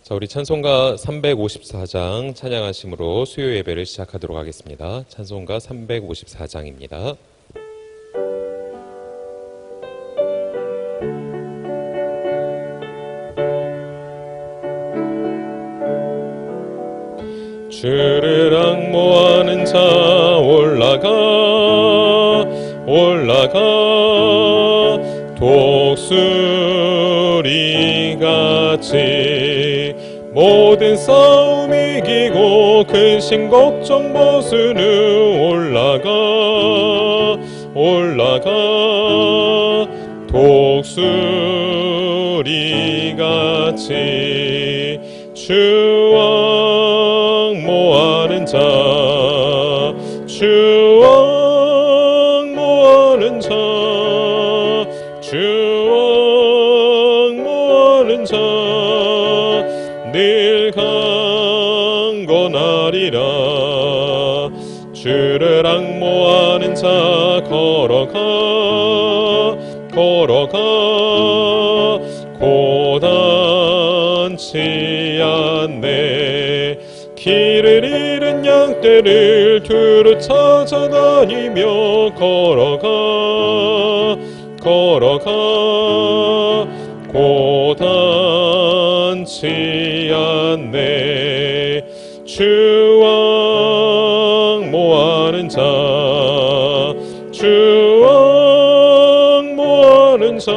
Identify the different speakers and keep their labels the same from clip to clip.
Speaker 1: 자, 우리 찬송가 354장 찬양하심으로 수요 예배를 시작하도록 하겠습니다. 찬송가 354장입니다. 주를 앙모하는 자 올라가 독수리같이 모든 싸움 이기고 근심 걱정 벗으는 올라가 독수리같이 주 앙모하는 자 주 앙모하는 자 주 앙모하는 자 늘 강건하리라. 주를 앙모하는 자 걸어가 고단치 않네. 길을 잃은 양떼를 두루 찾아다니며 걸어가 고단치 않네. 주 앙모하는 자 주 앙모하는 자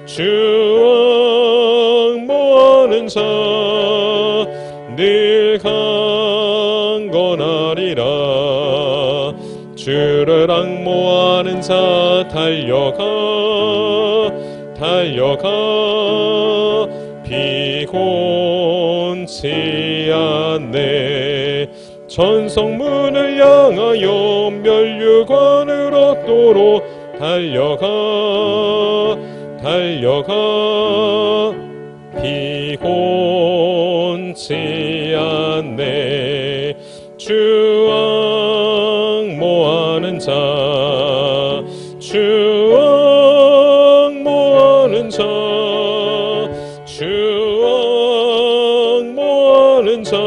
Speaker 1: 주 앙모하는 자 늘 강건하리라. 주를 앙모하는 자 달려가 비곤치 않네. 전성문을 향하여 면류관을 얻도록 달려가 비곤치 않네. 주 앙모하는 자 주 앙모하는 자 주 앙모하는 자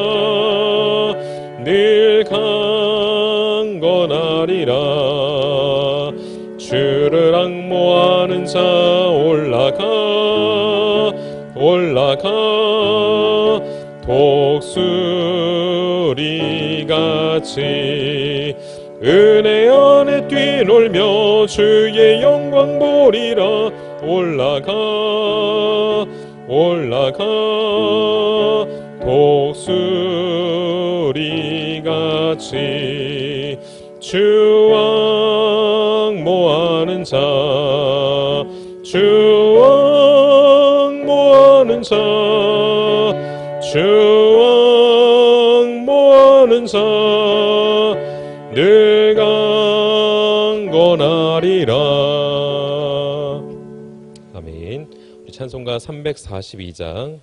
Speaker 1: 늘 강건하리라. 주를 앙모하는 자 올라가 독수리같이 은혜 안에 뛰놀며 주의 영광 보리라. 올라가 독수리같이 주 앙모하는 자 주 앙모하는 자 주 앙모하는 자 늘 강건하리라. 아멘. 우리 찬송가 342장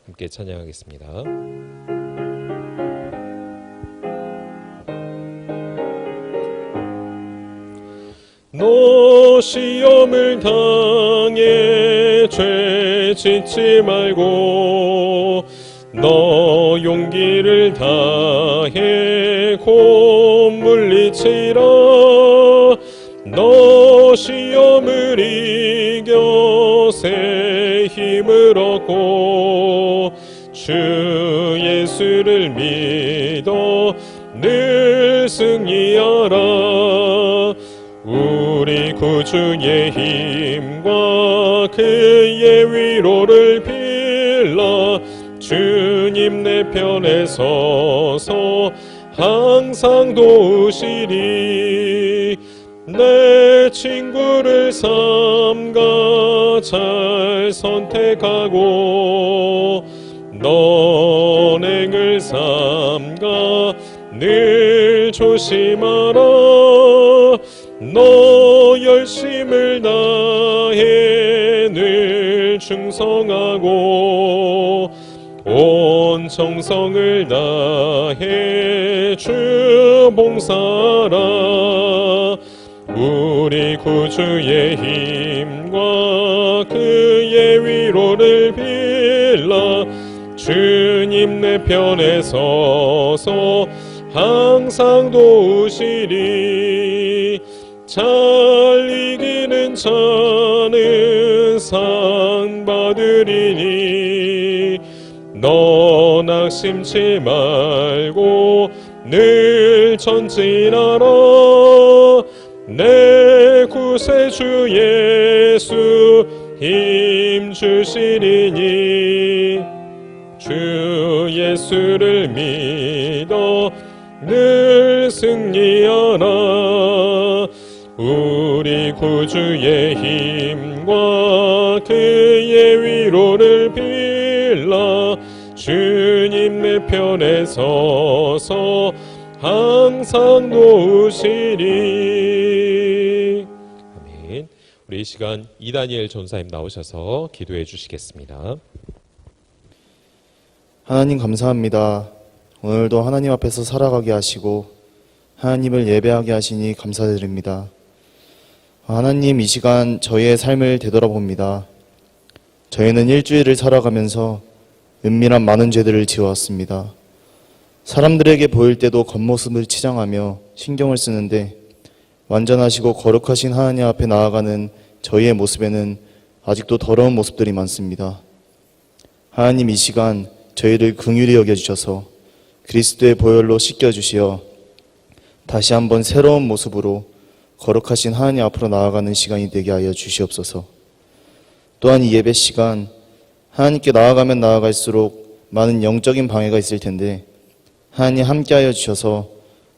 Speaker 1: 함께 찬양하겠습니다. 너 시험을 당해 죄 짓지 말고 너 용기를 다해 곧 물리치라. 너 시험을 이겨 새 힘을 얻고 주 예수를 믿어 늘 승리하라. 우리 구주의 힘과 그의 위로를 빌라. 주님 내 편에 서서 항상 도우시리. 내 친구를 삼가 잘 선택하고 너행을 삼가 늘 조심하라. 너 열심을 다해 늘 충성하고 온 정성을 다해 주 봉사하라. 우리 구주의 힘과 그의 위로 위로를 빌라 주님 내 편에 서서 항상 도우시리. 잘 이기는 자는 상 받으리니 너 낙심치 말고 늘 전진하라. 내 구세주 예수 힘 주시리니 주 예수를 믿어 늘 승리하라. 우리 구주의 힘과 그의 위로를 빌라 주님 내 편에 서서 항상 도우시리. 아멘. 우리 이 시간 이다니엘 전사님 나오셔서 기도해 주시겠습니다.
Speaker 2: 하나님 감사합니다. 오늘도 하나님 앞에서 살아가게 하시고 하나님을 예배하게 하시니 감사드립니다. 하나님, 이 시간 저희의 삶을 되돌아봅니다. 저희는 일주일을 살아가면서 은밀한 많은 죄들을 지어왔습니다. 사람들에게 보일 때도 겉모습을 치장하며 신경을 쓰는데 완전하시고 거룩하신 하나님 앞에 나아가는 저희의 모습에는 아직도 더러운 모습들이 많습니다. 하나님, 이 시간 저희를 긍휼히 여겨주셔서 그리스도의 보혈로 씻겨주시어 다시 한번 새로운 모습으로 거룩하신 하나님 앞으로 나아가는 시간이 되게 하여 주시옵소서. 또한 이 예배 시간 하나님께 나아가면 나아갈수록 많은 영적인 방해가 있을 텐데 하나님 함께하여 주셔서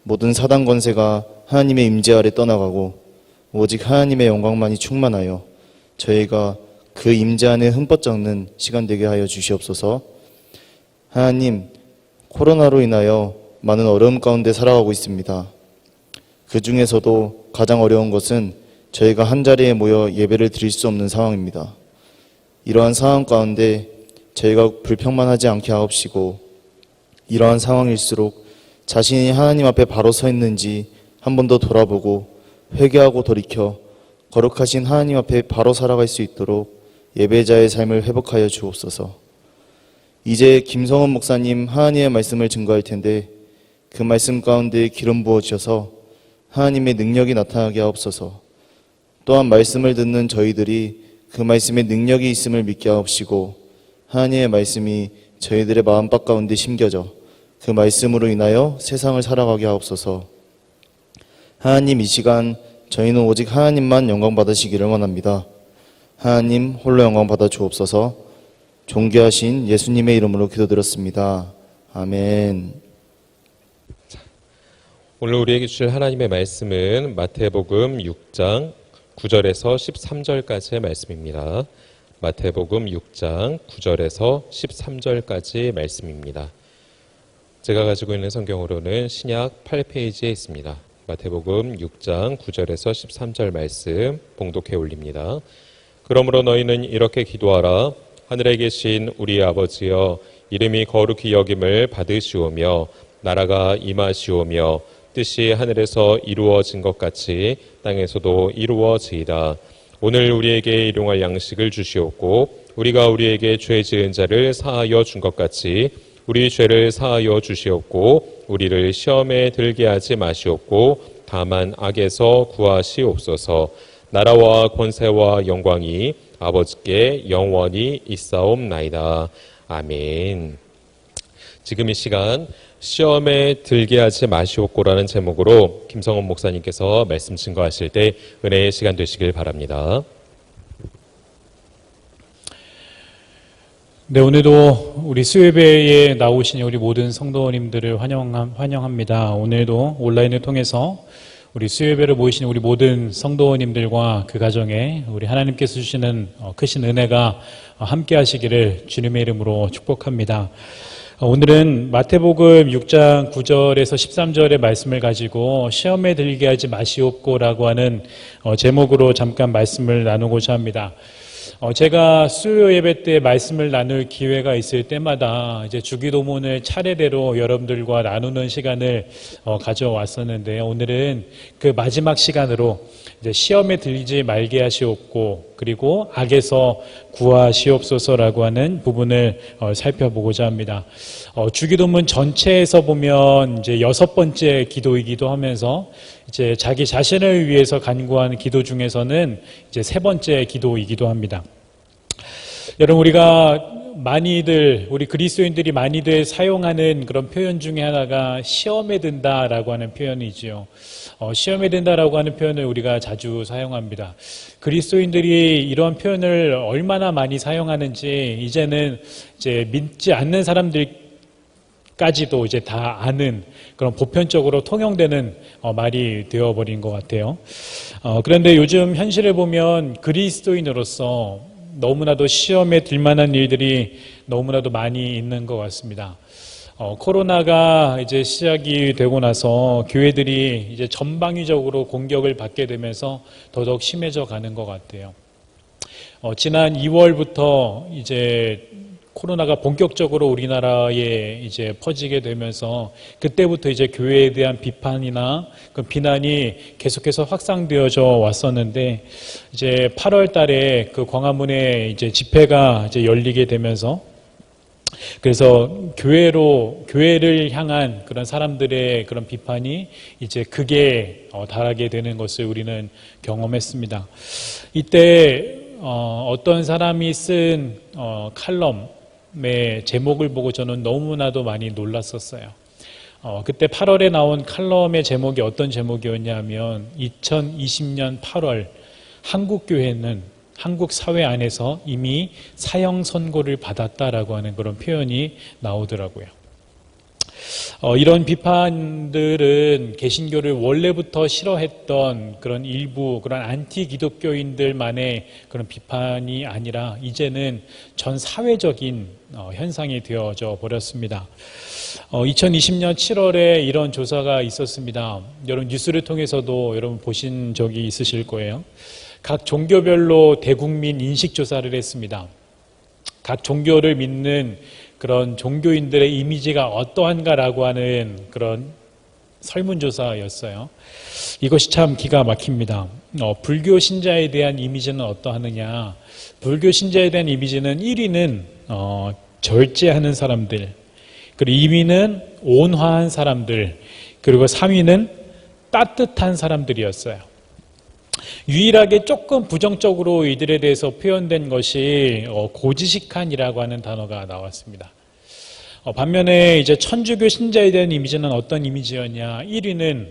Speaker 2: 모든 사단 권세가 하나님의 임재 아래 떠나가고 오직 하나님의 영광만이 충만하여 저희가 그 임재 안에 흠뻑 잡는 시간 되게 하여 주시옵소서. 하나님, 코로나로 인하여 많은 어려움 가운데 살아가고 있습니다. 그 중에서도 가장 어려운 것은 저희가 한자리에 모여 예배를 드릴 수 없는 상황입니다. 이러한 상황 가운데 저희가 불평만 하지 않게 하옵시고 이러한 상황일수록 자신이 하나님 앞에 바로 서 있는지 한 번 더 돌아보고 회개하고 돌이켜 거룩하신 하나님 앞에 바로 살아갈 수 있도록 예배자의 삶을 회복하여 주옵소서. 이제 김성원 목사님 하나님의 말씀을 증거할 텐데 그 말씀 가운데 기름 부어주셔서 하나님의 능력이 나타나게 하옵소서. 또한 말씀을 듣는 저희들이 그 말씀에 능력이 있음을 믿게 하옵시고 하나님의 말씀이 저희들의 마음밭 가운데 심겨져 그 말씀으로 인하여 세상을 살아가게 하옵소서. 하나님, 이 시간 저희는 오직 하나님만 영광 받으시기를 원합니다. 하나님 홀로 영광 받아 주옵소서. 존귀하신 예수님의 이름으로 기도드렸습니다. 아멘.
Speaker 1: 오늘 우리에게 주실 하나님의 말씀은 마태복음 6장 9절에서 13절까지의 말씀입니다. 마태복음 6장 9절에서 13절까지의 말씀입니다. 제가 가지고 있는 성경으로는 신약 8페이지에 있습니다. 마태복음 6장 9절에서 13절 말씀 봉독해 올립니다. 그러므로 너희는 이렇게 기도하라. 하늘에 계신 우리 아버지여, 이름이 거룩히 여김을 받으시오며 나라가 임하시오며 뜻이 하늘에서 이루어진 것 같이 땅에서도 이루어지이다. 오늘 우리에게 일용할 양식을 주시옵고 우리가 우리에게 죄 지은 자를 사하여 준 것 같이 우리 죄를 사하여 주시옵고 우리를 시험에 들게 하지 마시옵고 다만 악에서 구하시옵소서. 나라와 권세와 영광이 아버지께 영원히 있사옵나이다. 아멘. 지금 이 시간 시험에 들게 하지 마시옵고라는 제목으로 김성원 목사님께서 말씀 증거하실 때 은혜의 시간 되시길 바랍니다.
Speaker 3: 네, 오늘도 우리 수요예배에 나오신 우리 모든 성도님들을 환영합니다. 오늘도 온라인을 통해서 우리 수요예배를 모이신 우리 모든 성도님들과 그 가정에 우리 하나님께서 주시는 크신 은혜가 함께 하시기를 주님의 이름으로 축복합니다. 오늘은 마태복음 6장 9절에서 13절의 말씀을 가지고 시험에 들게 하지 마시옵고라고 하는 제목으로 잠깐 말씀을 나누고자 합니다. 제가 수요 예배 때 말씀을 나눌 기회가 있을 때마다 이제 주기도문을 차례대로 여러분들과 나누는 시간을 가져왔었는데 오늘은 그 마지막 시간으로 이제 시험에 들리지 말게 하시옵고 그리고 악에서 구하시옵소서라고 하는 부분을 살펴보고자 합니다. 주기도문 전체에서 보면 이제 6번째 기도이기도 하면서 이제 자기 자신을 위해서 간구하는 기도 중에서는 이제 3번째 기도이기도 합니다. 여러분, 우리 그리스도인들이 많이들 사용하는 그런 표현 중에 하나가 시험에 든다라고 하는 표현이지요. 시험에 든다라고 하는 표현을 우리가 자주 사용합니다. 그리스도인들이 이런 표현을 얼마나 많이 사용하는지 이제는 이제 믿지 않는 사람들까지도 이제 다 아는 그런 보편적으로 통용되는 말이 되어버린 것 같아요. 그런데 요즘 현실을 보면 그리스도인으로서 너무나도 시험에 들 만한 일들이 너무나도 많이 있는 것 같습니다. 코로나가 이제 시작이 되고 나서 교회들이 이제 전방위적으로 공격을 받게 되면서 더더욱 심해져 가는 것 같아요. 지난 2월부터 이제 코로나가 본격적으로 우리나라에 이제 퍼지게 되면서 그때부터 이제 교회에 대한 비판이나 그 비난이 계속해서 확산되어져 왔었는데 이제 8월 달에 그 광화문에 이제 집회가 이제 열리게 되면서 그래서 교회를 향한 그런 사람들의 그런 비판이 이제 극에 달하게 되는 것을 우리는 경험했습니다. 이때 어떤 사람이 쓴 칼럼의 제목을 보고 저는 너무나도 많이 놀랐었어요. 그때 8월에 나온 칼럼의 제목이 어떤 제목이었냐면 2020년 8월 한국교회는 한국 사회 안에서 이미 사형 선고를 받았다라고 하는 그런 표현이 나오더라고요. 이런 비판들은 개신교를 원래부터 싫어했던 그런 일부 그런 안티 기독교인들만의 그런 비판이 아니라 이제는 전 사회적인 현상이 되어져 버렸습니다. 2020년 7월에 이런 조사가 있었습니다. 여러분 뉴스를 통해서도 여러분 보신 적이 있으실 거예요. 각 종교별로 대국민 인식조사를 했습니다. 각 종교를 믿는 그런 종교인들의 이미지가 어떠한가라고 하는 그런 설문조사였어요. 이것이 참 기가 막힙니다. 불교 신자에 대한 이미지는 어떠하느냐. 불교 신자에 대한 이미지는 1위는 절제하는 사람들, 그리고 2위는 온화한 사람들, 그리고 3위는 따뜻한 사람들이었어요. 유일하게 조금 부정적으로 이들에 대해서 표현된 것이 고지식한이라고 하는 단어가 나왔습니다. 반면에 이제 천주교 신자에 대한 이미지는 어떤 이미지였냐? 1위는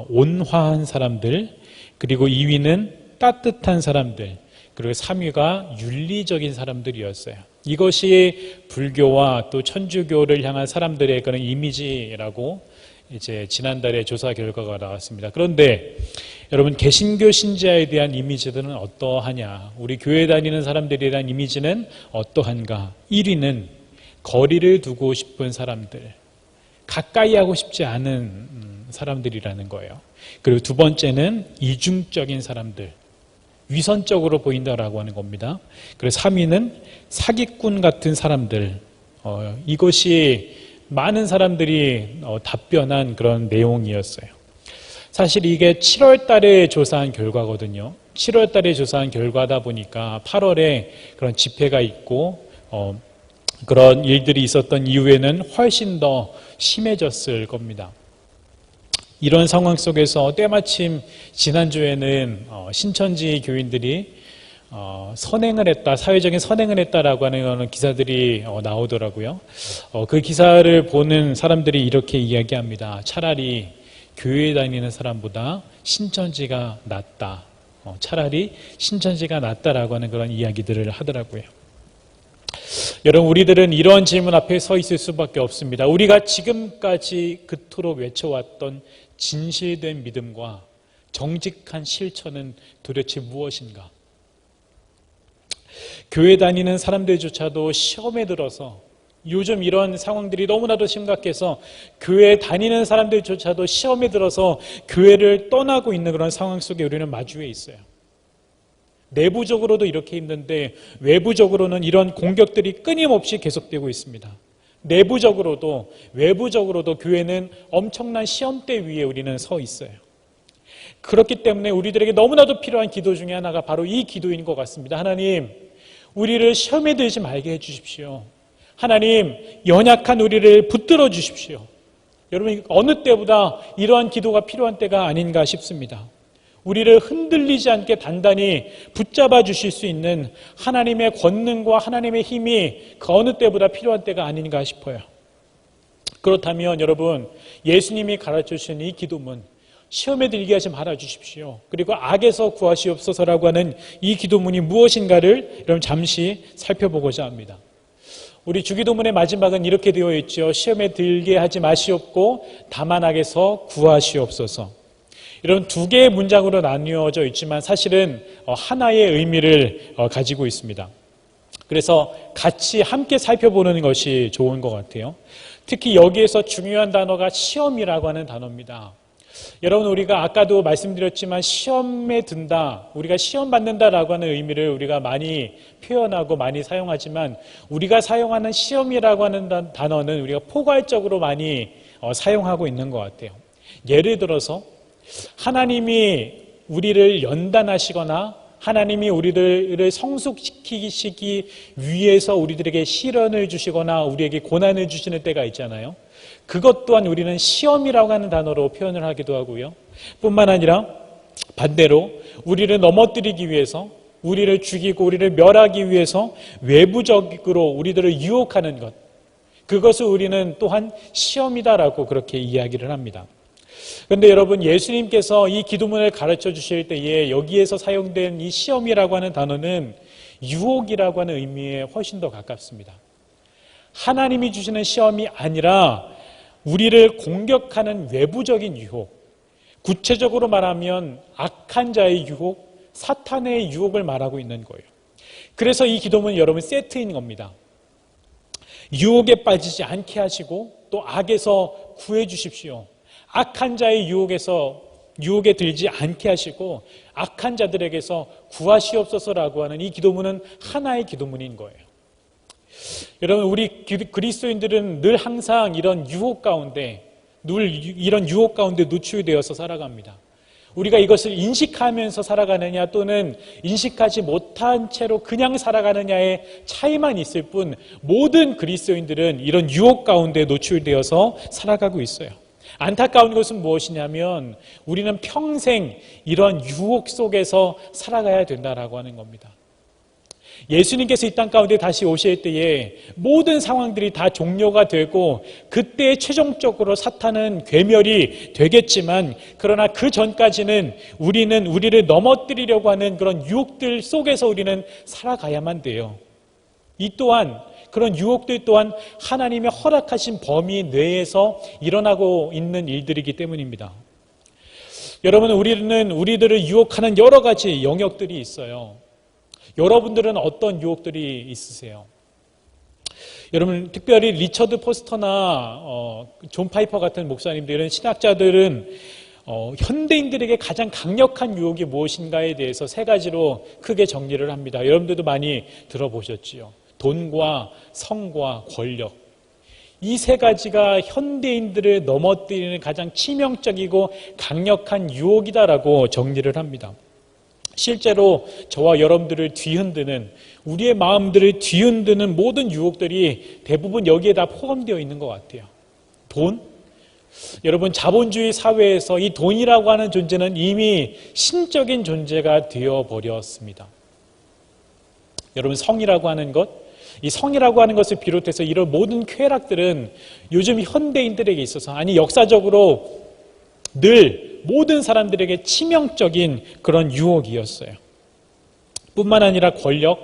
Speaker 3: 온화한 사람들, 그리고 2위는 따뜻한 사람들, 그리고 3위가 윤리적인 사람들이었어요. 이것이 불교와 또 천주교를 향한 사람들의 그런 이미지라고 이제 지난달에 조사 결과가 나왔습니다. 그런데 여러분 개신교 신자에 대한 이미지들은 어떠하냐? 우리 교회 다니는 사람들에 대한 이미지는 어떠한가? 1위는 거리를 두고 싶은 사람들, 가까이 하고 싶지 않은 사람들이라는 거예요. 그리고 두 번째는 이중적인 사람들, 위선적으로 보인다라고 하는 겁니다. 그리고 3위는 사기꾼 같은 사람들. 이것이 많은 사람들이 답변한 그런 내용이었어요. 사실 이게 7월 달에 조사한 결과거든요. 7월 달에 조사한 결과다 보니까 8월에 그런 집회가 있고 그런 일들이 있었던 이후에는 훨씬 더 심해졌을 겁니다. 이런 상황 속에서 때마침 지난주에는 신천지 교인들이 선행을 했다, 사회적인 선행을 했다라고 하는 기사들이 나오더라고요. 그 기사를 보는 사람들이 이렇게 이야기합니다. 차라리 교회 다니는 사람보다 신천지가 낫다. 차라리 신천지가 낫다라고 하는 그런 이야기들을 하더라고요. 여러분, 우리들은 이런 질문 앞에 서 있을 수밖에 없습니다. 우리가 지금까지 그토록 외쳐왔던 진실된 믿음과 정직한 실천은 도대체 무엇인가? 교회 다니는 사람들조차도 시험에 들어서 요즘 이런 상황들이 너무나도 심각해서 교회 다니는 사람들조차도 시험에 들어서 교회를 떠나고 있는 그런 상황 속에 우리는 마주해 있어요. 내부적으로도 이렇게 힘든데 외부적으로는 이런 공격들이 끊임없이 계속되고 있습니다. 내부적으로도 외부적으로도 교회는 엄청난 시험대 위에 우리는 서 있어요. 그렇기 때문에 우리들에게 너무나도 필요한 기도 중에 하나가 바로 이 기도인 것 같습니다. 하나님, 우리를 시험에 들지 말게 해주십시오. 하나님, 연약한 우리를 붙들어 주십시오. 여러분, 어느 때보다 이러한 기도가 필요한 때가 아닌가 싶습니다. 우리를 흔들리지 않게 단단히 붙잡아 주실 수 있는 하나님의 권능과 하나님의 힘이 그 어느 때보다 필요한 때가 아닌가 싶어요. 그렇다면 여러분, 예수님이 가르쳐 주신 이 기도문, 시험에 들게 하지 말아 주십시오. 그리고 악에서 구하시옵소서라고 하는 이 기도문이 무엇인가를 여러분 잠시 살펴보고자 합니다. 우리 주기도문의 마지막은 이렇게 되어 있죠. 시험에 들게 하지 마시옵고 다만 악에서 구하시옵소서. 이런 두 개의 문장으로 나뉘어져 있지만 사실은 하나의 의미를 가지고 있습니다. 그래서 같이 함께 살펴보는 것이 좋은 것 같아요. 특히 여기에서 중요한 단어가 시험이라고 하는 단어입니다. 여러분, 우리가 아까도 말씀드렸지만 시험에 든다, 우리가 시험 받는다라고 하는 의미를 우리가 많이 표현하고 많이 사용하지만 우리가 사용하는 시험이라고 하는 단어는 우리가 포괄적으로 많이 사용하고 있는 것 같아요. 예를 들어서 하나님이 우리를 연단하시거나 하나님이 우리들을 성숙시키기 위해서 우리들에게 시련을 주시거나 우리에게 고난을 주시는 때가 있잖아요. 그것 또한 우리는 시험이라고 하는 단어로 표현을 하기도 하고요. 뿐만 아니라 반대로 우리를 넘어뜨리기 위해서, 우리를 죽이고 우리를 멸하기 위해서 외부적으로 우리들을 유혹하는 것, 그것을 우리는 또한 시험이다라고 그렇게 이야기를 합니다. 그런데 여러분, 예수님께서 이 기도문을 가르쳐 주실 때에 여기에서 사용된 이 시험이라고 하는 단어는 유혹이라고 하는 의미에 훨씬 더 가깝습니다. 하나님이 주시는 시험이 아니라 우리를 공격하는 외부적인 유혹, 구체적으로 말하면 악한 자의 유혹, 사탄의 유혹을 말하고 있는 거예요. 그래서 이 기도문은 여러분 세트인 겁니다. 유혹에 빠지지 않게 하시고 또 악에서 구해 주십시오. 악한 자의 유혹에 들지 않게 하시고 악한 자들에게서 구하시옵소서라고 하는 이 기도문은 하나의 기도문인 거예요. 여러분, 우리 그리스도인들은 늘 항상 이런 유혹 가운데 노출되어서 살아갑니다. 우리가 이것을 인식하면서 살아가느냐 또는 인식하지 못한 채로 그냥 살아가느냐의 차이만 있을 뿐 모든 그리스도인들은 이런 유혹 가운데 노출되어서 살아가고 있어요. 안타까운 것은 무엇이냐면 우리는 평생 이런 유혹 속에서 살아가야 된다라고 하는 겁니다. 예수님께서 이 땅 가운데 다시 오실 때에 모든 상황들이 다 종료가 되고 그때 최종적으로 사탄은 괴멸이 되겠지만 그러나 그 전까지는 우리는 우리를 넘어뜨리려고 하는 그런 유혹들 속에서 우리는 살아가야만 돼요. 이 또한 그런 유혹들 또한 하나님의 허락하신 범위 내에서 일어나고 있는 일들이기 때문입니다. 여러분, 우리는 우리들을 유혹하는 여러 가지 영역들이 있어요. 여러분들은 어떤 유혹들이 있으세요? 여러분, 특별히 리처드 포스터나 존 파이퍼 같은 목사님들, 이런 신학자들은 현대인들에게 가장 강력한 유혹이 무엇인가에 대해서 세 가지로 크게 정리를 합니다. 여러분들도 많이 들어보셨지요. 돈과 성과 권력. 이 세 가지가 현대인들을 넘어뜨리는 가장 치명적이고 강력한 유혹이다라고 정리를 합니다. 실제로 저와 여러분들을 뒤흔드는, 우리의 마음들을 뒤흔드는 모든 유혹들이 대부분 여기에 다 포함되어 있는 것 같아요. 돈? 여러분, 자본주의 사회에서 이 돈이라고 하는 존재는 이미 신적인 존재가 되어버렸습니다. 여러분, 성이라고 하는 것, 이 성이라고 하는 것을 비롯해서 이런 모든 쾌락들은 요즘 현대인들에게 있어서, 아니 역사적으로 늘 모든 사람들에게 치명적인 그런 유혹이었어요. 뿐만 아니라 권력,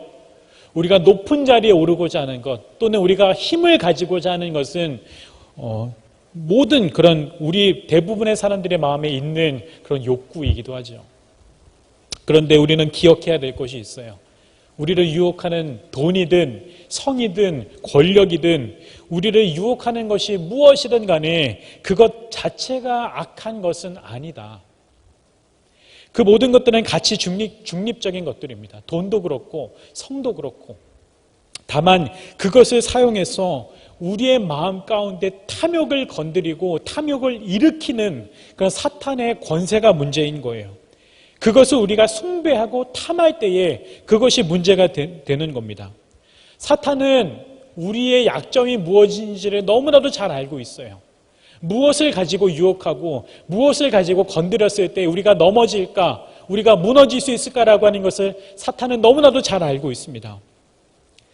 Speaker 3: 우리가 높은 자리에 오르고자 하는 것, 또는 우리가 힘을 가지고자 하는 것은 모든 그런 우리 대부분의 사람들의 마음에 있는 그런 욕구이기도 하죠. 그런데 우리는 기억해야 될 것이 있어요. 우리를 유혹하는 돈이든 성이든 권력이든 우리를 유혹하는 것이 무엇이든 간에 그것 자체가 악한 것은 아니다. 그 모든 것들은 가치 중립적인 것들입니다. 돈도 그렇고 성도 그렇고. 다만 그것을 사용해서 우리의 마음 가운데 탐욕을 건드리고 탐욕을 일으키는 그런 사탄의 권세가 문제인 거예요. 그것을 우리가 숭배하고 탐할 때에 그것이 문제가 되는 겁니다. 사탄은 우리의 약점이 무엇인지를 너무나도 잘 알고 있어요. 무엇을 가지고 유혹하고 무엇을 가지고 건드렸을 때 우리가 넘어질까, 우리가 무너질 수 있을까라고 하는 것을 사탄은 너무나도 잘 알고 있습니다.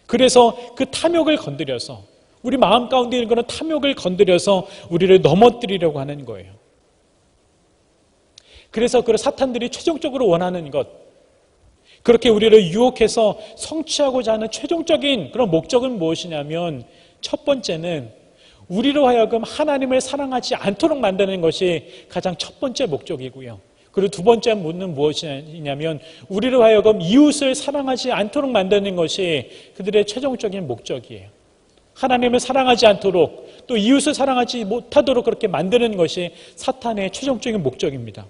Speaker 3: 그래서 그 탐욕을 건드려서, 우리 마음 가운데 있는 그런 탐욕을 건드려서 우리를 넘어뜨리려고 하는 거예요. 그래서 그 사탄들이 최종적으로 원하는 것, 그렇게 우리를 유혹해서 성취하고자 하는 최종적인 그런 목적은 무엇이냐면, 첫 번째는 우리로 하여금 하나님을 사랑하지 않도록 만드는 것이 가장 첫 번째 목적이고요. 그리고 두 번째 문은 무엇이냐면, 우리로 하여금 이웃을 사랑하지 않도록 만드는 것이 그들의 최종적인 목적이에요. 하나님을 사랑하지 않도록, 또 이웃을 사랑하지 못하도록 그렇게 만드는 것이 사탄의 최종적인 목적입니다.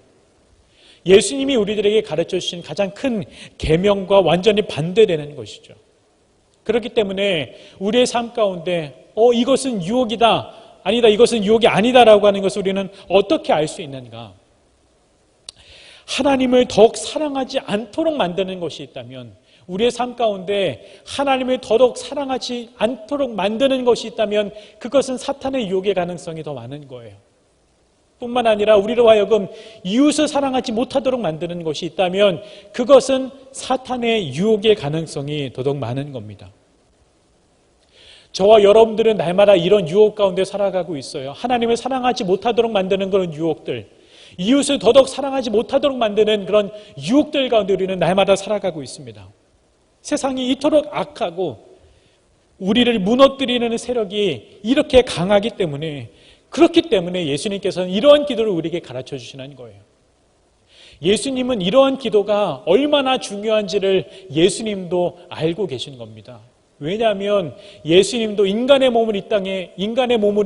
Speaker 3: 예수님이 우리들에게 가르쳐 주신 가장 큰 계명과 완전히 반대되는 것이죠. 그렇기 때문에 우리의 삶 가운데 이것은 유혹이다, 아니다, 이것은 유혹이 아니다라고 하는 것을 우리는 어떻게 알 수 있는가? 하나님을 더욱 사랑하지 않도록 만드는 것이 있다면, 우리의 삶 가운데 하나님을 더더욱 사랑하지 않도록 만드는 것이 있다면 그것은 사탄의 유혹의 가능성이 더 많은 거예요. 뿐만 아니라 우리로 하여금 이웃을 사랑하지 못하도록 만드는 것이 있다면 그것은 사탄의 유혹의 가능성이 더더욱 많은 겁니다. 저와 여러분들은 날마다 이런 유혹 가운데 살아가고 있어요. 하나님을 사랑하지 못하도록 만드는 그런 유혹들, 이웃을 더더욱 사랑하지 못하도록 만드는 그런 유혹들 가운데 우리는 날마다 살아가고 있습니다. 세상이 이토록 악하고 우리를 무너뜨리는 세력이 이렇게 강하기 때문에, 그렇기 때문에 예수님께서는 이러한 기도를 우리에게 가르쳐 주시는 거예요. 예수님은 이러한 기도가 얼마나 중요한지를 예수님도 알고 계신 겁니다. 왜냐하면 예수님도 인간의 몸을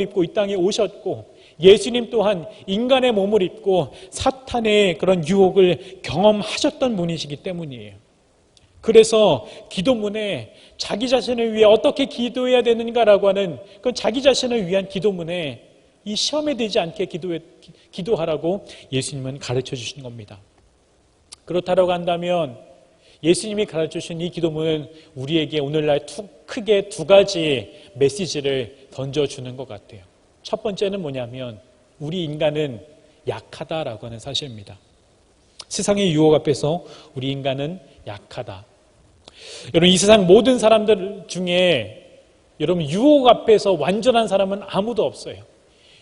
Speaker 3: 입고 이 땅에 오셨고, 예수님 또한 인간의 몸을 입고 사탄의 그런 유혹을 경험하셨던 분이시기 때문이에요. 그래서 기도문에 자기 자신을 위해 어떻게 기도해야 되는가라고 하는 그 자기 자신을 위한 기도문에 이 시험에 들지 않게 기도하라고 예수님은 가르쳐 주신 겁니다. 그렇다고 한다면 예수님이 가르쳐 주신 이 기도문은 우리에게 오늘날 크게 두 가지 메시지를 던져주는 것 같아요. 첫 번째는 뭐냐면, 우리 인간은 약하다라고 하는 사실입니다. 세상의 유혹 앞에서 우리 인간은 약하다. 여러분, 이 세상 모든 사람들 중에 여러분 유혹 앞에서 완전한 사람은 아무도 없어요.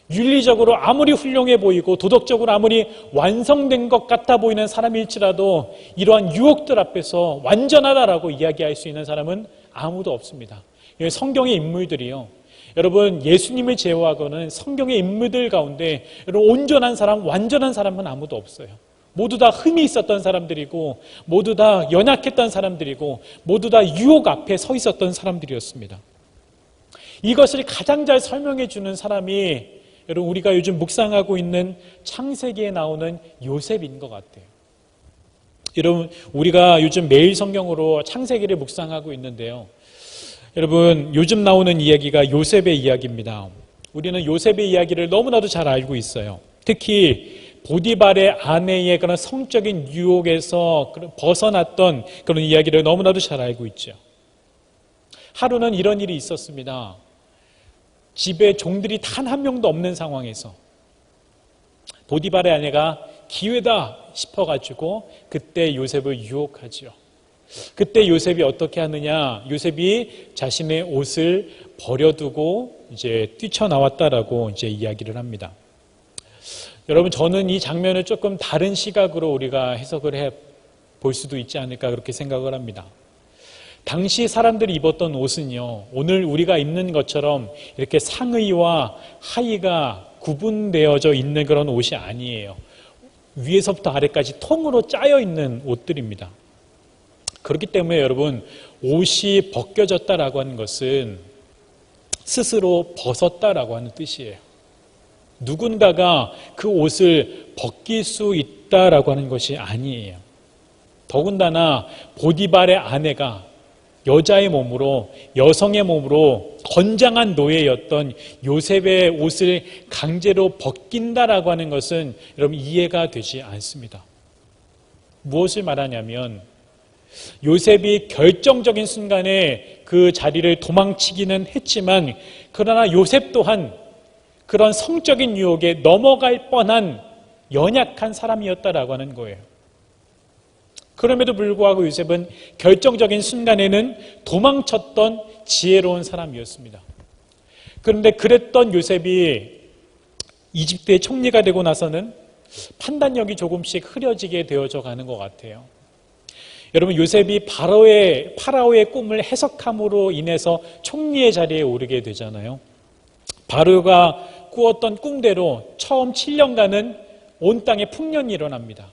Speaker 3: 윤리적으로 아무리 훌륭해 보이고 도덕적으로 아무리 완성된 것 같아 보이는 사람일지라도 이러한 유혹들 앞에서 완전하다라고 이야기할 수 있는 사람은 아무도 없습니다. 성경의 인물들이요, 여러분 예수님을 제외하고는 성경의 인물들 가운데 여러분 온전한 사람, 완전한 사람은 아무도 없어요. 모두 다 흠이 있었던 사람들이고, 모두 다 연약했던 사람들이고, 모두 다 유혹 앞에 서 있었던 사람들이었습니다. 이것을 가장 잘 설명해 주는 사람이 여러분 우리가 요즘 묵상하고 있는 창세기에 나오는 요셉인 것 같아요. 여러분, 우리가 요즘 매일 성경으로 창세기를 묵상하고 있는데요, 여러분 요즘 나오는 이야기가 요셉의 이야기입니다. 우리는 요셉의 이야기를 너무나도 잘 알고 있어요. 특히 보디발의 아내의 그런 성적인 유혹에서 벗어났던 그런 이야기를 너무나도 잘 알고 있죠. 하루는 이런 일이 있었습니다. 집에 종들이 단 한 명도 없는 상황에서 보디발의 아내가 기회다 싶어가지고 그때 요셉을 유혹하지요. 그때 요셉이 어떻게 하느냐? 요셉이 자신의 옷을 버려두고 이제 뛰쳐나왔다라고 이제 이야기를 합니다. 여러분, 저는 이 장면을 조금 다른 시각으로 우리가 해석을 해 볼 수도 있지 않을까 그렇게 생각을 합니다. 당시 사람들이 입었던 옷은요, 오늘 우리가 입는 것처럼 이렇게 상의와 하의가 구분되어져 있는 그런 옷이 아니에요. 위에서부터 아래까지 통으로 짜여 있는 옷들입니다. 그렇기 때문에 여러분, 옷이 벗겨졌다라고 하는 것은 스스로 벗었다라고 하는 뜻이에요. 누군가가 그 옷을 벗길 수 있다라고 하는 것이 아니에요. 더군다나 보디발의 아내가 여자의 몸으로, 여성의 몸으로 건장한 노예였던 요셉의 옷을 강제로 벗긴다라고 하는 것은 여러분 이해가 되지 않습니다. 무엇을 말하냐면 요셉이 결정적인 순간에 그 자리를 도망치기는 했지만 그러나 요셉 또한 그런 성적인 유혹에 넘어갈 뻔한 연약한 사람이었다라고 하는 거예요. 그럼에도 불구하고 요셉은 결정적인 순간에는 도망쳤던 지혜로운 사람이었습니다. 그런데 그랬던 요셉이 이집트의 총리가 되고 나서는 판단력이 조금씩 흐려지게 되어져 가는 것 같아요. 여러분, 요셉이 파라오의 꿈을 해석함으로 인해서 총리의 자리에 오르게 되잖아요. 바로가 꾸었던 꿈대로 처음 7년간은 온 땅에 풍년이 일어납니다.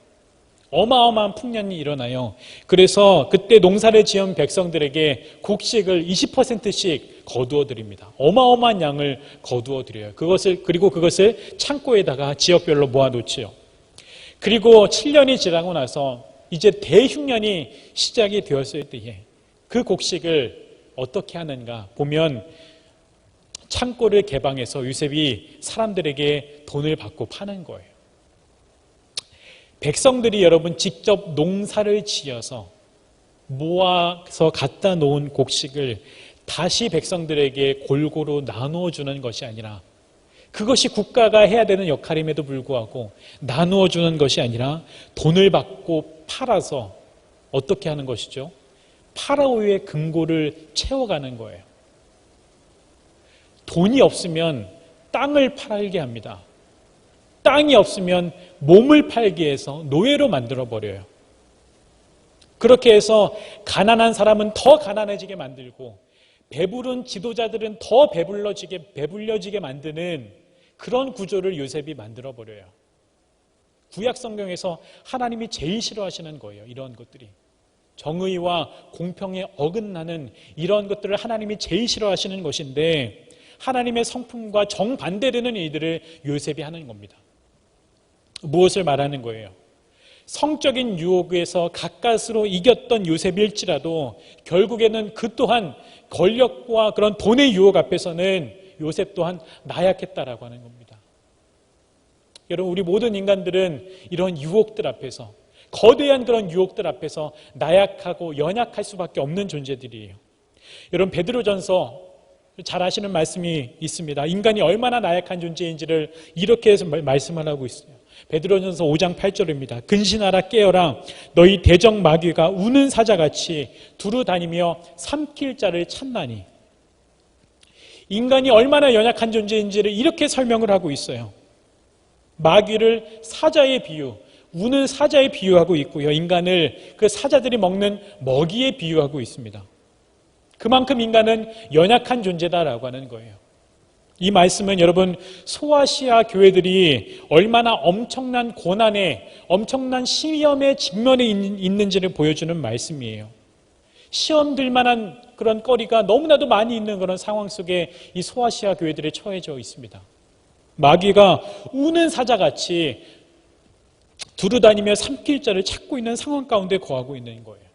Speaker 3: 어마어마한 풍년이 일어나요. 그래서 그때 농사를 지은 백성들에게 곡식을 20%씩 거두어 드립니다. 어마어마한 양을 거두어 드려요. 그리고 그것을 창고에다가 지역별로 모아 놓지요. 그리고 7년이 지나고 나서 이제 대흉년이 시작이 되었을 때에 그 곡식을 어떻게 하는가 보면 창고를 개방해서 요셉이 사람들에게 돈을 받고 파는 거예요. 백성들이 여러분 직접 농사를 지어서 모아서 갖다 놓은 곡식을 다시 백성들에게 골고루 나누어 주는 것이 아니라, 그것이 국가가 해야 되는 역할임에도 불구하고 나누어 주는 것이 아니라 돈을 받고 팔아서 어떻게 하는 것이죠? 파라오의 금고를 채워가는 거예요. 돈이 없으면 땅을 팔게 합니다. 땅이 없으면 몸을 팔게 해서 노예로 만들어버려요. 그렇게 해서 가난한 사람은 더 가난해지게 만들고 배부른 지도자들은 더 배불려지게 만드는 그런 구조를 요셉이 만들어버려요. 구약 성경에서 하나님이 제일 싫어하시는 거예요. 이런 것들이. 정의와 공평에 어긋나는 이런 것들을 하나님이 제일 싫어하시는 것인데, 하나님의 성품과 정반대되는 일들을 요셉이 하는 겁니다. 무엇을 말하는 거예요? 성적인 유혹에서 가까스로 이겼던 요셉일지라도 결국에는 그 또한 권력과 그런 돈의 유혹 앞에서는 요셉 또한 나약했다라고 하는 겁니다. 여러분, 우리 모든 인간들은 이런 유혹들 앞에서, 거대한 그런 유혹들 앞에서 나약하고 연약할 수밖에 없는 존재들이에요. 여러분, 베드로전서 잘 아시는 말씀이 있습니다. 인간이 얼마나 나약한 존재인지를 이렇게 해서 말씀을 하고 있어요. 베드로전서 5장 8절입니다. 근신하라, 깨어라. 너희 대적 마귀가 우는 사자같이 두루 다니며 삼킬 자를 찾나니. 인간이 얼마나 연약한 존재인지를 이렇게 설명을 하고 있어요. 마귀를 사자의 비유, 우는 사자의 비유하고 있고요. 인간을 그 사자들이 먹는 먹이에 비유하고 있습니다. 그만큼 인간은 연약한 존재다라고 하는 거예요. 이 말씀은 여러분, 소아시아 교회들이 얼마나 엄청난 고난에, 엄청난 시험의 직면에 있는지를 보여주는 말씀이에요. 시험 들 만한 그런 거리가 너무나도 많이 있는 그런 상황 속에 이 소아시아 교회들이 처해져 있습니다. 마귀가 우는 사자같이 두루다니며 삼킬 자를 찾고 있는 상황 가운데 거하고 있는 거예요.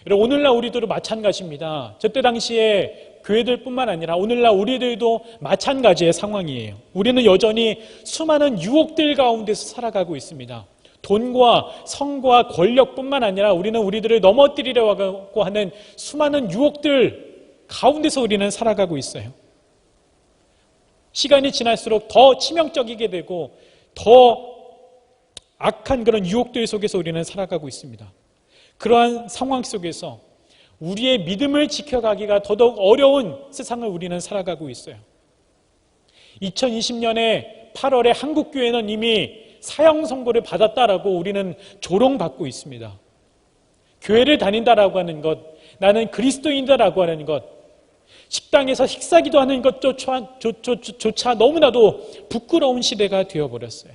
Speaker 3: 여러분, 오늘날 우리들도 마찬가지입니다. 저때 당시에 교회들뿐만 아니라 오늘날 우리들도 마찬가지의 상황이에요. 우리는 여전히 수많은 유혹들 가운데서 살아가고 있습니다. 돈과 성과 권력뿐만 아니라 우리는 우리들을 넘어뜨리려고 하는 수많은 유혹들 가운데서 우리는 살아가고 있어요. 시간이 지날수록 더 치명적이게 되고 더 악한 그런 유혹들 속에서 우리는 살아가고 있습니다. 그러한 상황 속에서 우리의 믿음을 지켜가기가 더더욱 어려운 세상을 우리는 살아가고 있어요. 2020년에 8월에 한국교회는 이미 사형 선고를 받았다라고 우리는 조롱받고 있습니다. 교회를 다닌다라고 하는 것, 나는 그리스도인이다라고 하는 것, 식당에서 식사기도 하는 것조차 너무나도 부끄러운 시대가 되어버렸어요.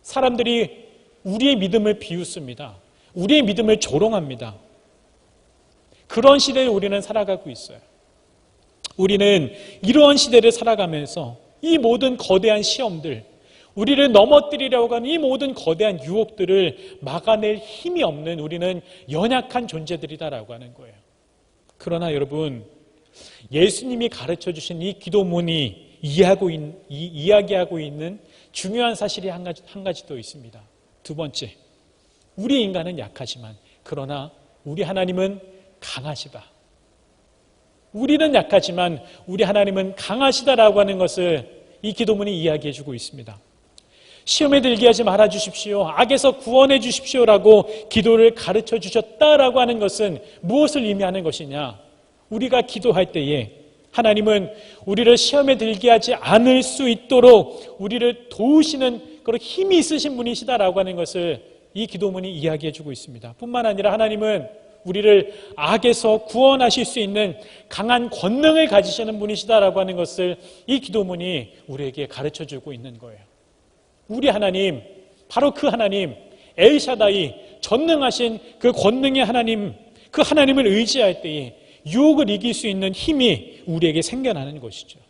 Speaker 3: 사람들이 우리의 믿음을 비웃습니다. 우리의 믿음을 조롱합니다. 그런 시대에 우리는 살아가고 있어요. 우리는 이러한 시대를 살아가면서 이 모든 거대한 시험들, 우리를 넘어뜨리려고 하는 이 모든 거대한 유혹들을 막아낼 힘이 없는 우리는 연약한 존재들이다라고 하는 거예요. 그러나 여러분, 예수님이 가르쳐 주신 이 기도문이 이야기하고 있는 중요한 사실이 한 가지 더 있습니다. 두 번째, 우리 인간은 약하지만 그러나 우리 하나님은 강하시다. 우리는 약하지만 우리 하나님은 강하시다라고 하는 것을 이 기도문이 이야기해 주고 있습니다. 시험에 들게 하지 말아 주십시오. 악에서 구원해 주십시오라고 기도를 가르쳐 주셨다라고 하는 것은 무엇을 의미하는 것이냐? 우리가 기도할 때에 하나님은 우리를 시험에 들게 하지 않을 수 있도록 우리를 도우시는 그런 힘이 있으신 분이시다라고 하는 것을 이 기도문이 이야기해 주고 있습니다. 뿐만 아니라 하나님은 우리를 악에서 구원하실 수 있는 강한 권능을 가지시는 분이시다라고 하는 것을 이 기도문이 우리에게 가르쳐 주고 있는 거예요. 우리 하나님, 바로 그 하나님, 엘샤다이, 전능하신 그 권능의 하나님, 그 하나님을 의지할 때에 유혹을 이길 수 있는 힘이 우리에게 생겨나는 것이죠.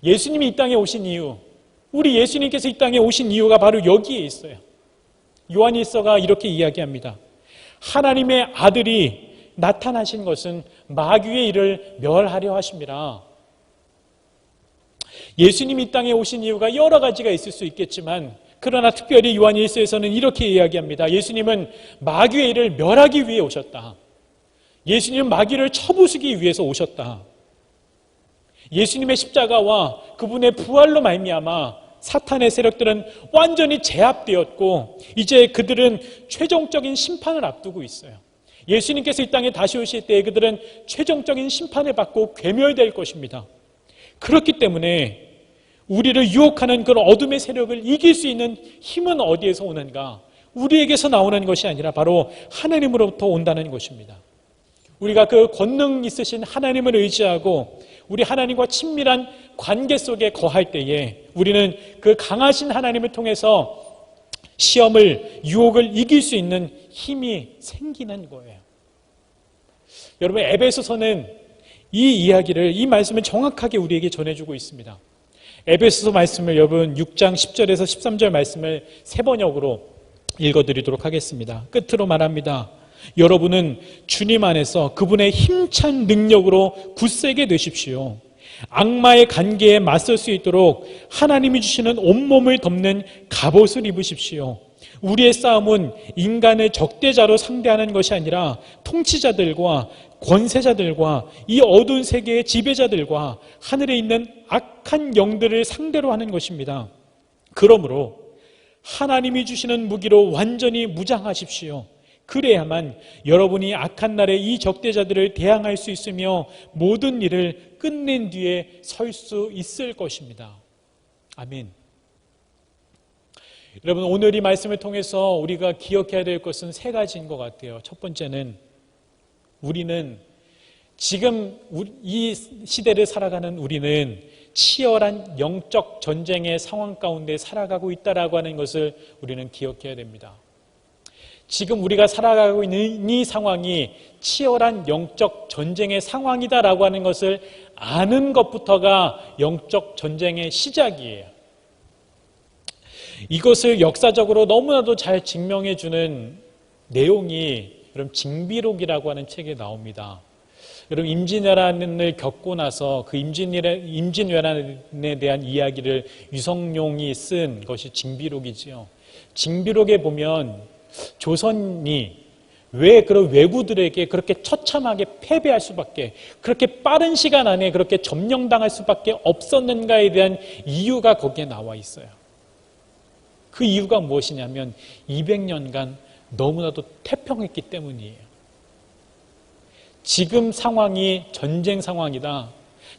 Speaker 3: 예수님이 이 땅에 오신 이유, 우리 예수님께서 이 땅에 오신 이유가 바로 여기에 있어요. 요한일서가 이렇게 이야기합니다. 하나님의 아들이 나타나신 것은 마귀의 일을 멸하려 하심이라. 예수님이 이 땅에 오신 이유가 여러 가지가 있을 수 있겠지만 그러나 특별히 요한일서에서는 이렇게 이야기합니다. 예수님은 마귀의 일을 멸하기 위해 오셨다. 예수님은 마귀를 쳐부수기 위해서 오셨다. 예수님의 십자가와 그분의 부활로 말미암아 사탄의 세력들은 완전히 제압되었고 이제 그들은 최종적인 심판을 앞두고 있어요. 예수님께서 이 땅에 다시 오실 때 그들은 최종적인 심판을 받고 괴멸될 것입니다. 그렇기 때문에 우리를 유혹하는 그런 어둠의 세력을 이길 수 있는 힘은 어디에서 오는가? 우리에게서 나오는 것이 아니라 바로 하나님으로부터 온다는 것입니다. 우리가 그 권능 있으신 하나님을 의지하고 우리 하나님과 친밀한 관계 속에 거할 때에 우리는 그 강하신 하나님을 통해서 시험을, 유혹을 이길 수 있는 힘이 생기는 거예요. 여러분, 에베소서는 이 이야기를, 이 말씀을 정확하게 우리에게 전해주고 있습니다. 에베소서 말씀을 여러분 6장 10절에서 13절 말씀을 세 번역으로 읽어드리도록 하겠습니다. 끝으로 말합니다. 여러분은 주님 안에서 그분의 힘찬 능력으로 굳세게 되십시오. 악마의 관계에 맞설 수 있도록 하나님이 주시는 온몸을 덮는 갑옷을 입으십시오. 우리의 싸움은 인간을 적대자로 상대하는 것이 아니라 통치자들과 권세자들과 이 어두운 세계의 지배자들과 하늘에 있는 악한 영들을 상대로 하는 것입니다. 그러므로 하나님이 주시는 무기로 완전히 무장하십시오. 그래야만 여러분이 악한 날에 이 적대자들을 대항할 수 있으며 모든 일을 끝낸 뒤에 설 수 있을 것입니다. 아멘. 여러분, 오늘 이 말씀을 통해서 우리가 기억해야 될 것은 세 가지인 것 같아요. 첫 번째는 우리는 지금 이 시대를 살아가는 우리는 치열한 영적 전쟁의 상황 가운데 살아가고 있다라고 하는 것을 우리는 기억해야 됩니다. 지금 우리가 살아가고 있는 이 상황이 치열한 영적 전쟁의 상황이다라고 하는 것을 아는 것부터가 영적 전쟁의 시작이에요. 이것을 역사적으로 너무나도 잘 증명해 주는 내용이 여러분 징비록이라고 하는 책에 나옵니다. 여러분, 임진왜란을 겪고 나서 그 임진왜란에 대한 이야기를 유성룡이 쓴 것이 징비록이지요. 징비록에 보면 조선이 왜 그런 왜구들에게 그렇게 처참하게 패배할 수밖에, 그렇게 빠른 시간 안에 그렇게 점령당할 수밖에 없었는가에 대한 이유가 거기에 나와 있어요. 그 이유가 무엇이냐면 200년간 너무나도 태평했기 때문이에요. 지금 상황이 전쟁 상황이다,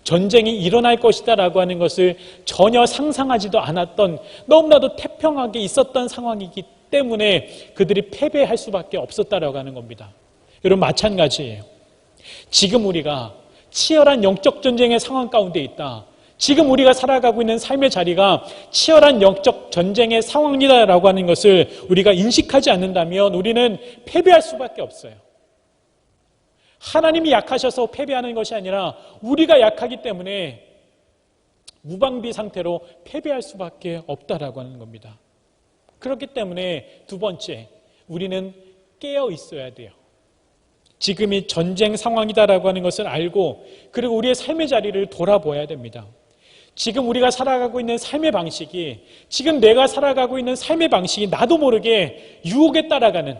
Speaker 3: 전쟁이 일어날 것이다 라고 하는 것을 전혀 상상하지도 않았던, 너무나도 태평하게 있었던 상황이기 때문에 그들이 패배할 수밖에 없었다라고 하는 겁니다. 여러분, 마찬가지예요. 지금 우리가 치열한 영적 전쟁의 상황 가운데 있다. 지금 우리가 살아가고 있는 삶의 자리가 치열한 영적 전쟁의 상황이다라고 하는 것을 우리가 인식하지 않는다면 우리는 패배할 수밖에 없어요. 하나님이 약하셔서 패배하는 것이 아니라 우리가 약하기 때문에 무방비 상태로 패배할 수밖에 없다라고 하는 겁니다. 그렇기 때문에 두 번째, 우리는 깨어 있어야 돼요. 지금이 전쟁 상황이다라고 하는 것을 알고 그리고 우리의 삶의 자리를 돌아보아야 됩니다. 지금 우리가 살아가고 있는 삶의 방식이 지금 내가 살아가고 있는 삶의 방식이 나도 모르게 유혹에 따라가는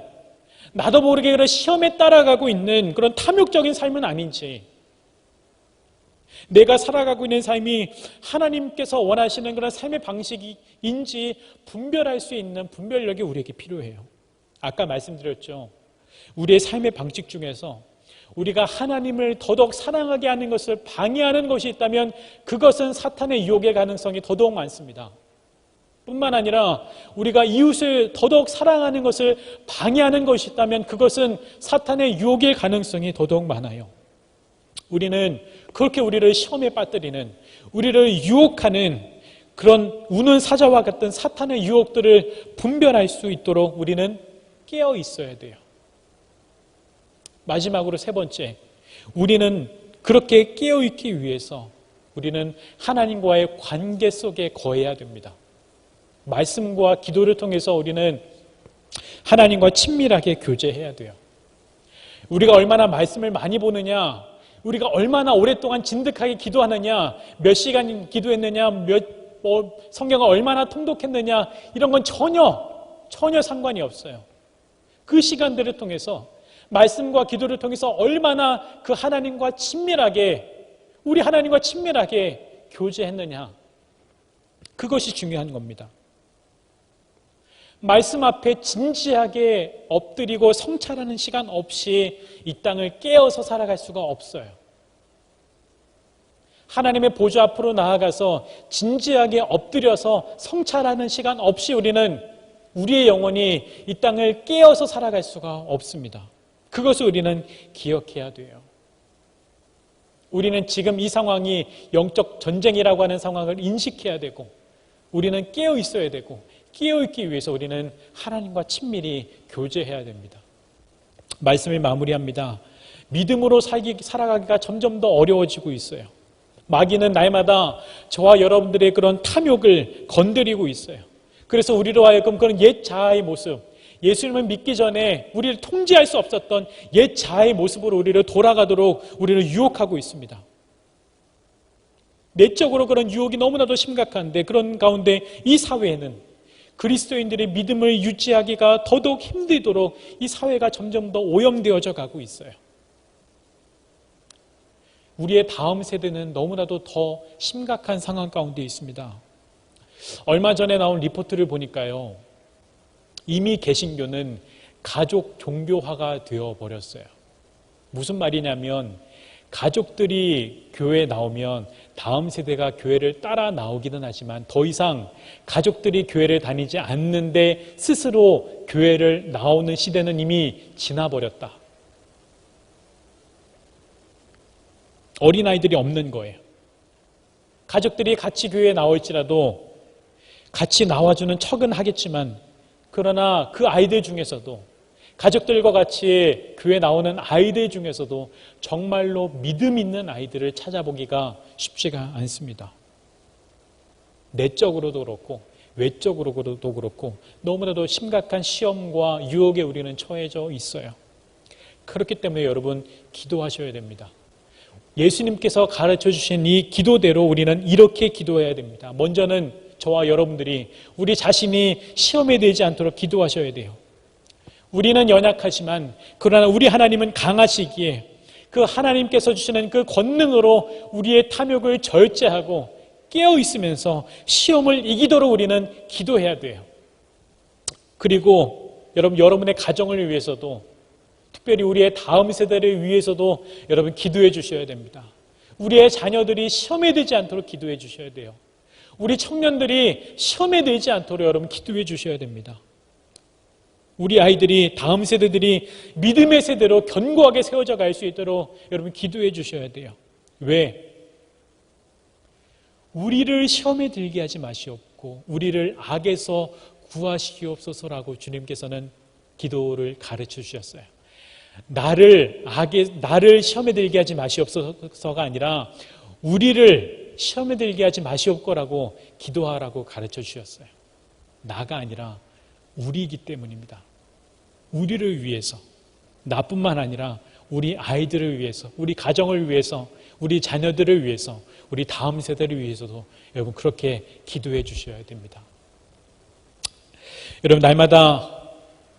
Speaker 3: 나도 모르게 그런 시험에 따라가고 있는 그런 탐욕적인 삶은 아닌지 내가 살아가고 있는 삶이 하나님께서 원하시는 그런 삶의 방식인지 분별할 수 있는 분별력이 우리에게 필요해요. 아까 말씀드렸죠. 우리의 삶의 방식 중에서 우리가 하나님을 더더욱 사랑하게 하는 것을 방해하는 것이 있다면 그것은 사탄의 유혹의 가능성이 더더욱 많습니다. 뿐만 아니라 우리가 이웃을 더더욱 사랑하는 것을 방해하는 것이 있다면 그것은 사탄의 유혹의 가능성이 더더욱 많아요. 우리는 그렇게 우리를 시험에 빠뜨리는 우리를 유혹하는 그런 우는 사자와 같은 사탄의 유혹들을 분별할 수 있도록 우리는 깨어 있어야 돼요. 마지막으로 세 번째, 우리는 그렇게 깨어있기 위해서 우리는 하나님과의 관계 속에 거해야 됩니다. 말씀과 기도를 통해서 우리는 하나님과 친밀하게 교제해야 돼요. 우리가 얼마나 말씀을 많이 보느냐, 우리가 얼마나 오랫동안 진득하게 기도하느냐, 몇 시간 기도했느냐, 성경을 얼마나 통독했느냐, 이런 건 전혀 상관이 없어요. 그 시간들을 통해서 말씀과 기도를 통해서 얼마나 그 하나님과 친밀하게 우리 하나님과 친밀하게 교제했느냐, 그것이 중요한 겁니다. 말씀 앞에 진지하게 엎드리고 성찰하는 시간 없이 이 땅을 깨어서 살아갈 수가 없어요. 하나님의 보좌 앞으로 나아가서 진지하게 엎드려서 성찰하는 시간 없이 우리는 우리의 영혼이 이 땅을 깨어서 살아갈 수가 없습니다. 그것을 우리는 기억해야 돼요. 우리는 지금 이 상황이 영적 전쟁이라고 하는 상황을 인식해야 되고 우리는 깨어 있어야 되고 깨어있기 위해서 우리는 하나님과 친밀히 교제해야 됩니다. 말씀을 마무리합니다. 믿음으로 살아가기가 점점 더 어려워지고 있어요. 마귀는 날마다 저와 여러분들의 그런 탐욕을 건드리고 있어요. 그래서 우리로 하여금 그런 옛 자아의 모습, 예수님을 믿기 전에 우리를 통제할 수 없었던 옛 자아의 모습으로 우리를 돌아가도록 우리를 유혹하고 있습니다. 내적으로 그런 유혹이 너무나도 심각한데 그런 가운데 이 사회에는 그리스도인들의 믿음을 유지하기가 더더욱 힘들도록 이 사회가 점점 더 오염되어져 가고 있어요. 우리의 다음 세대는 너무나도 더 심각한 상황 가운데 있습니다. 얼마 전에 나온 리포트를 보니까요, 이미 개신교는 가족 종교화가 되어버렸어요. 무슨 말이냐면 가족들이 교회에 나오면 다음 세대가 교회를 따라 나오기는 하지만 더 이상 가족들이 교회를 다니지 않는데 스스로 교회를 나오는 시대는 이미 지나버렸다. 어린아이들이 없는 거예요. 가족들이 같이 교회에 나올지라도 같이 나와주는 척은 하겠지만 그러나 그 아이들 중에서도 가족들과 같이 교회 나오는 아이들 중에서도 정말로 믿음 있는 아이들을 찾아보기가 쉽지가 않습니다. 내적으로도 그렇고 외적으로도 그렇고 너무나도 심각한 시험과 유혹에 우리는 처해져 있어요. 그렇기 때문에 여러분 기도하셔야 됩니다. 예수님께서 가르쳐 주신 이 기도대로 우리는 이렇게 기도해야 됩니다. 먼저는 저와 여러분들이 우리 자신이 시험에 들지 않도록 기도하셔야 돼요. 우리는 연약하지만 그러나 우리 하나님은 강하시기에 그 하나님께서 주시는 그 권능으로 우리의 탐욕을 절제하고 깨어 있으면서 시험을 이기도록 우리는 기도해야 돼요. 그리고 여러분의 가정을 위해서도 특별히 우리의 다음 세대를 위해서도 여러분 기도해 주셔야 됩니다. 우리의 자녀들이 시험에 들지 않도록 기도해 주셔야 돼요. 우리 청년들이 시험에 들지 않도록 여러분 기도해 주셔야 됩니다. 우리 아이들이 다음 세대들이 믿음의 세대로 견고하게 세워져 갈 수 있도록 여러분 기도해 주셔야 돼요. 왜? 우리를 시험에 들게 하지 마시옵고 우리를 악에서 구하시옵소서라고 주님께서는 기도를 가르쳐 주셨어요. 나를 시험에 들게 하지 마시옵소서가 아니라 우리를 시험에 들게 하지 마시옵고라고 기도하라고 가르쳐 주셨어요. 나가 아니라 우리이기 때문입니다. 우리를 위해서, 나뿐만 아니라 우리 아이들을 위해서, 우리 가정을 위해서, 우리 자녀들을 위해서, 우리 다음 세대를 위해서도 여러분 그렇게 기도해 주셔야 됩니다. 여러분 날마다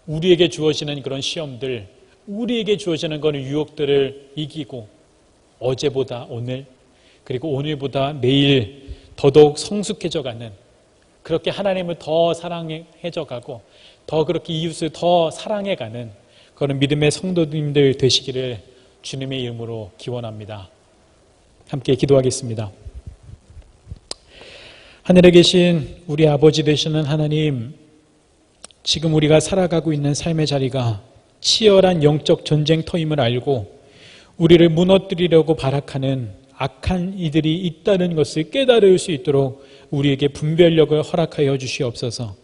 Speaker 3: 우리에게 주어지는 그런 시험들, 우리에게 주어지는 그런 유혹들을 이기고 어제보다 오늘, 그리고 오늘보다 내일 더더욱 성숙해져가는, 그렇게 하나님을 더 사랑해져가고 더 그렇게 이웃을 더 사랑해가는 그런 믿음의 성도님들 되시기를 주님의 이름으로 기원합니다. 함께 기도하겠습니다. 하늘에 계신 우리 아버지 되시는 하나님, 지금 우리가 살아가고 있는 삶의 자리가 치열한 영적 전쟁터임을 알고 우리를 무너뜨리려고 발악하는 악한 이들이 있다는 것을 깨달을 수 있도록 우리에게 분별력을 허락하여 주시옵소서.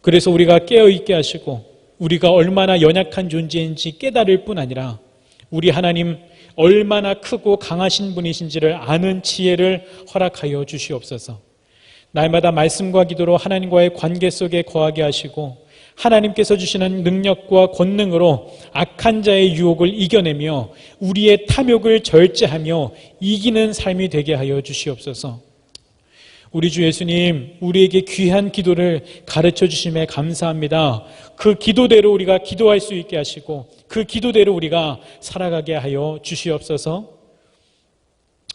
Speaker 3: 그래서 우리가 깨어있게 하시고 우리가 얼마나 연약한 존재인지 깨달을 뿐 아니라 우리 하나님 얼마나 크고 강하신 분이신지를 아는 지혜를 허락하여 주시옵소서. 날마다 말씀과 기도로 하나님과의 관계 속에 거하게 하시고 하나님께서 주시는 능력과 권능으로 악한 자의 유혹을 이겨내며 우리의 탐욕을 절제하며 이기는 삶이 되게 하여 주시옵소서. 우리 주 예수님, 우리에게 귀한 기도를 가르쳐 주심에 감사합니다. 그 기도대로 우리가 기도할 수 있게 하시고 그 기도대로 우리가 살아가게 하여 주시옵소서.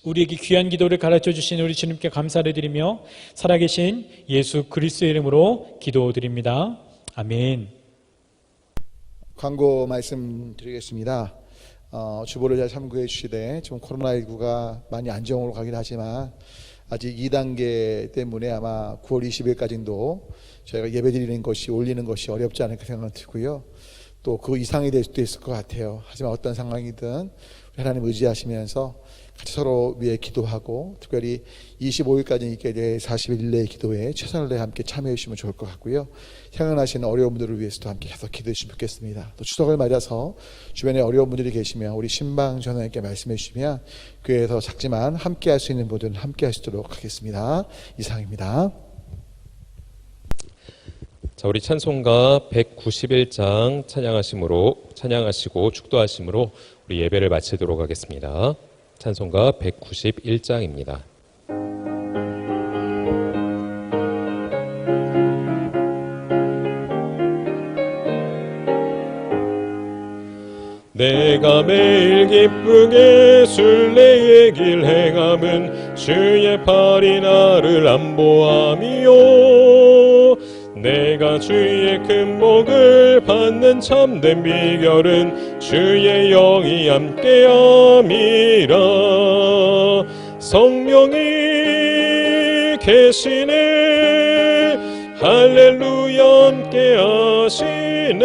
Speaker 3: 우리에게 귀한 기도를 가르쳐 주신 우리 주님께 감사를 드리며 살아계신 예수 그리스도의 이름으로 기도드립니다. 아멘.
Speaker 4: 광고 말씀드리겠습니다. 주보를 잘 참고해 주시되 지금 코로나19가 많이 안정으로 가긴 하지만 아직 2단계 때문에 아마 9월 20일까지도 저희가 예배드리는 것이 올리는 것이 어렵지 않을까 생각이 들고요. 또 그 이상이 될 수도 있을 것 같아요. 하지만 어떤 상황이든 하나님 의지하시면서 같이 서로 위해 기도하고 특별히 25일까지 있게 될 41일의 기도에 최선을 다해 함께 참여해 주시면 좋을 것 같고요. 생각나시는 어려운 분들을 위해서도 함께 계속 기도해 주시면 좋겠습니다. 또 추석을 맞아서 주변에 어려운 분들이 계시면 우리 신방 전원에게 말씀해 주시면 교회에서 작지만 함께 할 수 있는 분들은 함께 하시도록 하겠습니다. 이상입니다.
Speaker 1: 자, 우리 찬송가 191장 찬양하시고 축도하심으로 우리 예배를 마치도록 하겠습니다. 찬송가 191장입니다. 내가 매일 기쁘게 순례의 길 행함은 주의 팔이 나를 안보함이요. 내가 주의 큰 복을 받는 참된 비결은 주의 영이 함께함이라. 성령이 계시네 할렐루야 함께하시네.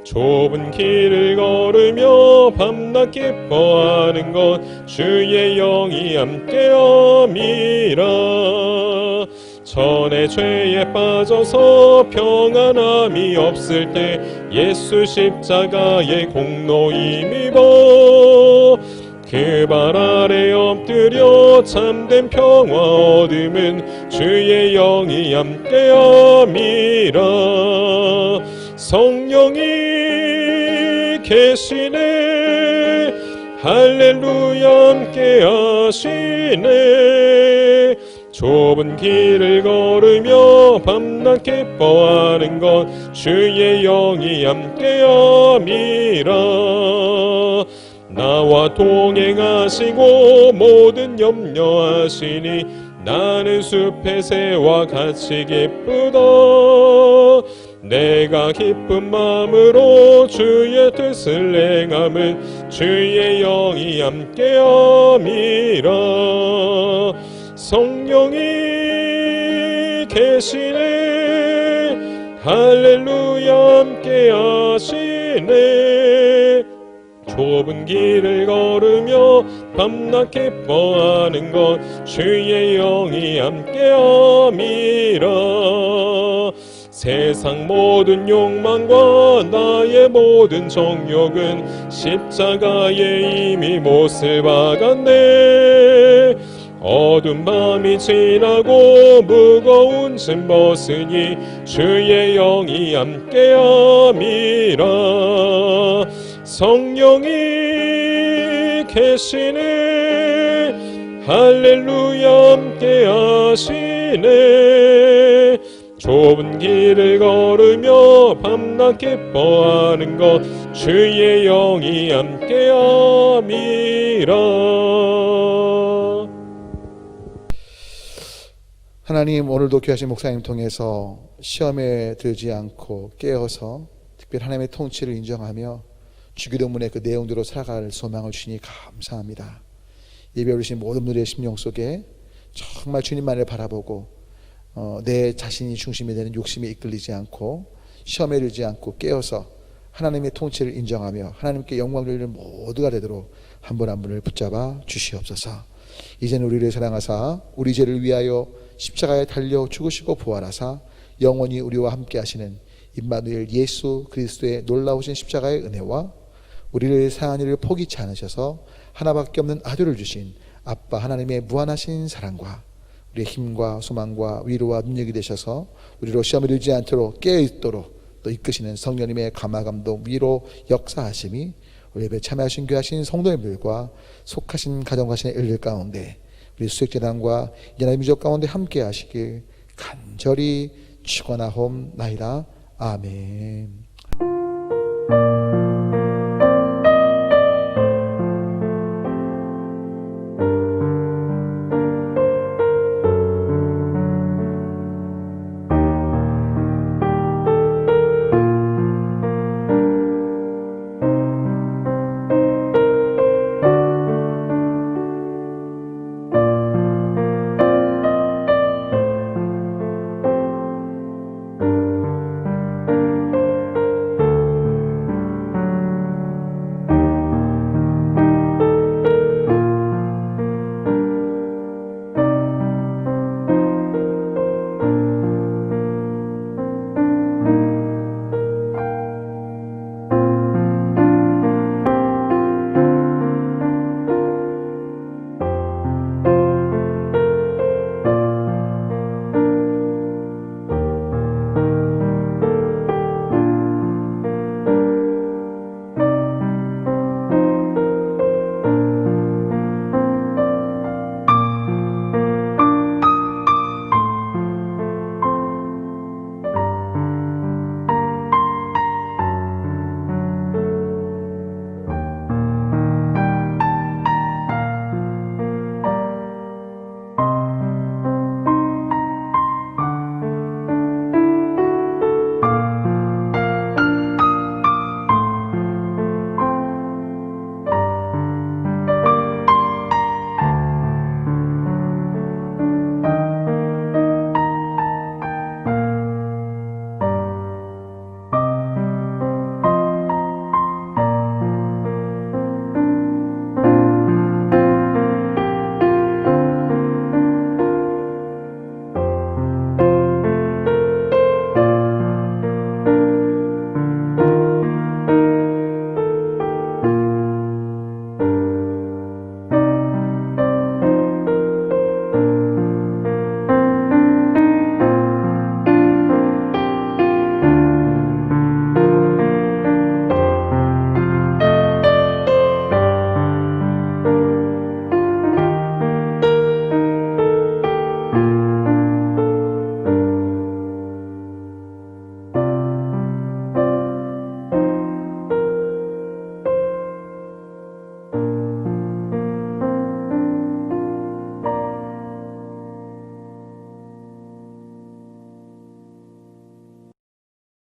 Speaker 1: 좁은 길을 걸으며 밤낮 기뻐하는 것 주의 영이 함께함이라. 전에 죄에 빠져서 평안함이 없을 때 예수 십자가의 공로 힘입어 그 발 아래 엎드려 참된 평화 얻음은 주의 영이 함께함이라. 성령이 계시네 할렐루야 함께하시네. 좁은 길을 걸으며 밤낮 기뻐하는 것 주의 영이 함께함이라. 나와 동행하시고 모든 염려하시니 나는 숲의 새와 같이 기쁘다. 내가 기쁜 마음으로 주의 뜻을 행함은 주의 영이 함께함이라. 성령이 계시네 할렐루야 함께하시네. 좁은 길을 걸으며 밤낮 기뻐하는 것 주의 영이 함께함이라. 세상 모든 욕망과 나의 모든 정욕은 십자가에 이미 못을 박았네. 어두운 밤이 지나고 무거운 짐 벗으니 주의 영이 함께함이라. 성령이 계시네. 할렐루야 함께 하시네. 좁은 길을 걸으며 밤낮 기뻐하는 것 주의 영이 함께함이라.
Speaker 4: 하나님, 오늘도 귀하신 목사님 통해서 시험에 들지 않고 깨어서 특별히 하나님의 통치를 인정하며 주기도문의 그 내용대로 살아갈 소망을 주시니 감사합니다. 예배 오르신 모든 분들의 심령 속에 정말 주님만을 바라보고 내 자신이 중심이 되는 욕심에 이끌리지 않고 시험에 들지 않고 깨어서 하나님의 통치를 인정하며 하나님께 영광 돌리는 모두가 되도록 한 분 한 분을 붙잡아 주시옵소서. 이제는 우리를 사랑하사 우리 죄를 위하여 십자가에 달려 죽으시고 부활하사 영원히 우리와 함께 하시는 임마누엘 예수 그리스도의 놀라우신 십자가의 은혜와 우리를 사랑하는 이를 포기치 않으셔서 하나밖에 없는 아들을 주신 아빠 하나님의 무한하신 사랑과 우리의 힘과 소망과 위로와 능력이 되셔서 우리로 시험에 들지 않도록 깨어있도록 또 이끄시는 성령님의 감화감동 위로 역사하심이 우리 예배 참여하신 귀하신 성도님들과 속하신 가정하신 일들 가운데 우리 수색재단과 이나라 민족 가운데 함께 하시길 간절히 축원하옵나이다. 아멘.